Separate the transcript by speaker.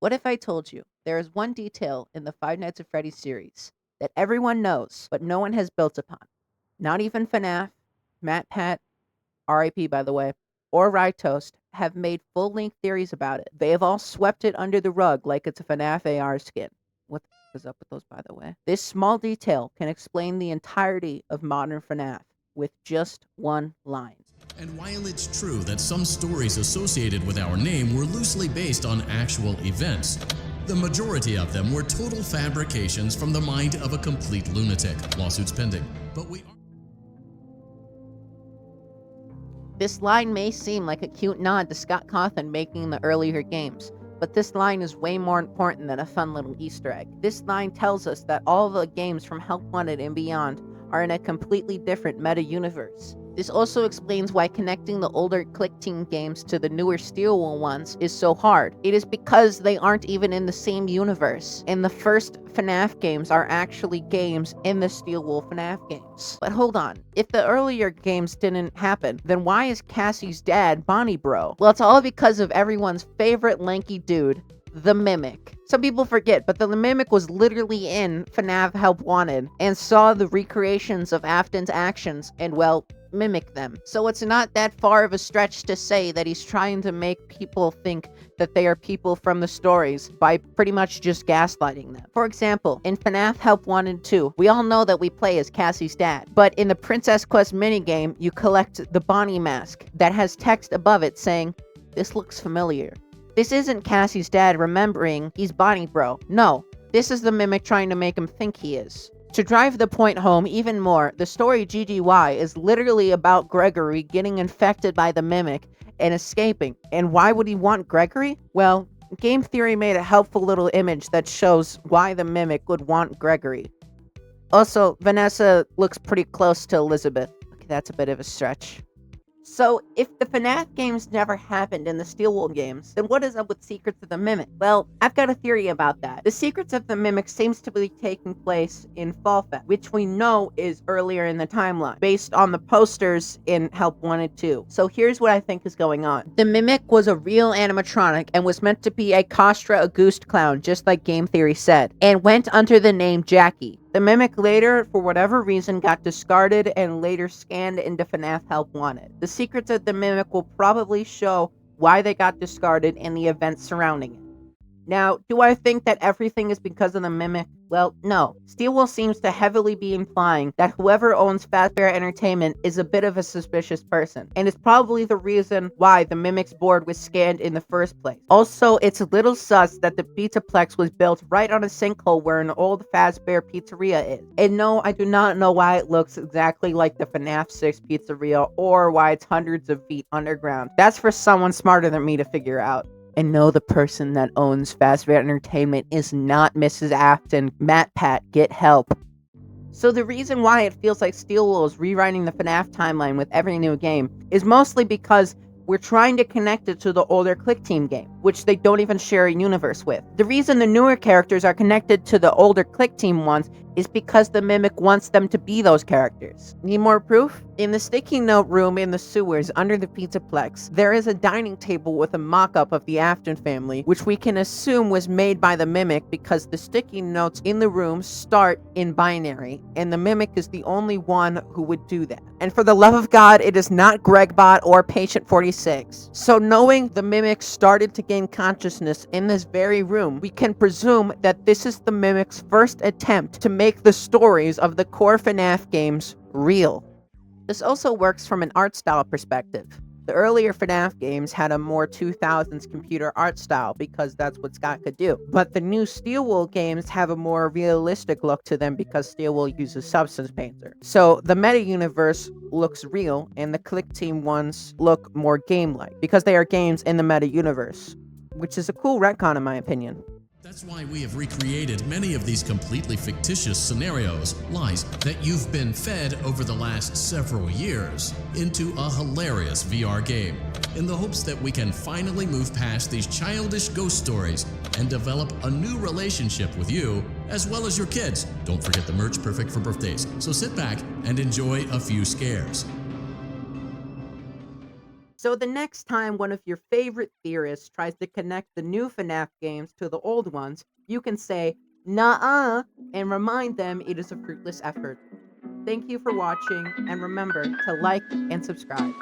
Speaker 1: What if I told you there is one detail in the Five Nights at Freddy's series that everyone knows, but no one has built upon? Not even FNaF, MatPat, RIP by the way, or Toast have made full-length theories about it. They have all swept it under the rug like it's a FNaF AR skin. What the f is up with those, by the way? This small detail can explain the entirety of modern FNaF with just one line.
Speaker 2: And while it's true that some stories associated with our name were loosely based on actual events, the majority of them were total fabrications from the mind of a complete lunatic. Lawsuits pending. But
Speaker 1: This line may seem like a cute nod to Scott Cawthon making the earlier games, but this line is way more important than a fun little Easter egg. This line tells us that all the games from Help Wanted and beyond are in a completely different meta-universe. This also explains why connecting the older Click Team games to the newer Steelwool ones is so hard. It is because they aren't even in the same universe, and the first FNaF games are actually games in the Steelwool FNaF games. But hold on, if the earlier games didn't happen, then why is Cassie's dad Bonnie Bro? Well, it's all because of everyone's favorite lanky dude, the Mimic. Some people forget, but the Mimic was literally in FNaF Help Wanted and saw the recreations of Afton's actions and, well, mimic them. So it's not that far of a stretch to say that he's trying to make people think that they are people from the stories by pretty much just gaslighting them. For example, in FNaF Help Wanted 2, we all know that we play as Cassie's dad, but in the Princess Quest minigame, you collect the Bonnie mask that has text above it saying, "This looks familiar." This isn't Cassie's dad remembering he's Bonnie Bro. No, this is the Mimic trying to make him think he is. To drive the point home even more, the story GGY is literally about Gregory getting infected by the Mimic and escaping. And why would he want Gregory? Well, game theory made a helpful little image that shows why the Mimic would want Gregory. Also, Vanessa looks pretty close to Elizabeth. Okay, that's a bit of a stretch. So, if the FNaF games never happened in the Steelwool games, then what is up with Secrets of the Mimic? Well, I've got a theory about that. The Secrets of the Mimic seems to be taking place in Fall Fest, which we know is earlier in the timeline, based on the posters in Help Wanted 2. So here's what I think is going on. The Mimic was a real animatronic and was meant to be a Kostra Auguste clown, just like game theory said, and went under the name Jackie. The Mimic later, for whatever reason, got discarded and later scanned into FNaF Help Wanted. The Secrets of the Mimic will probably show why they got discarded and the events surrounding it. Now, do I think that everything is because of the Mimic? Well, no. Steelwool seems to heavily be implying that whoever owns Fazbear Entertainment is a bit of a suspicious person, and it's probably the reason why the Mimic's board was scanned in the first place. Also, it's a little sus that the Pizzaplex was built right on a sinkhole where an old Fazbear pizzeria is. And no, I do not know why it looks exactly like the FNaF 6 pizzeria or why it's hundreds of feet underground. That's for someone smarter than me to figure out. And no, the person that owns Fazbear Entertainment is not Mrs. Afton. MatPat, get help. So the reason why it feels like Steelwool is rewriting the FNaF timeline with every new game is mostly because we're trying to connect it to the older Click Team game, which they don't even share a universe with. The reason the newer characters are connected to the older Click Team ones is because the Mimic wants them to be those characters. Need more proof? In the sticky note room in the sewers under the Pizzaplex, there is a dining table with a mock-up of the Afton family, which we can assume was made by the Mimic because the sticky notes in the room start in binary, and the Mimic is the only one who would do that. And for the love of God, it is not Gregbot or Patient 46. So knowing the Mimic started to gain consciousness in this very room, we can presume that this is the Mimic's first attempt to make the stories of the core FNaF games real. This also works from an art style perspective. The earlier FNaF games had a more 2000s computer art style because that's what Scott could do. But the new Steelwool games have a more realistic look to them because Steelwool uses Substance Painter. So the meta-universe looks real and the Click Team ones look more game-like because they are games in the meta-universe, which is a cool retcon in my opinion.
Speaker 2: That's why we have recreated many of these completely fictitious scenarios, lies that you've been fed over the last several years, into a hilarious VR game, in the hopes that we can finally move past these childish ghost stories and develop a new relationship with you, as well as your kids. Don't forget the merch perfect for birthdays, so sit back and enjoy a few scares.
Speaker 1: So the next time one of your favorite theorists tries to connect the new FNaF games to the old ones, you can say, "Nuh-uh," and remind them it is a fruitless effort. Thank you for watching, and remember to like and subscribe.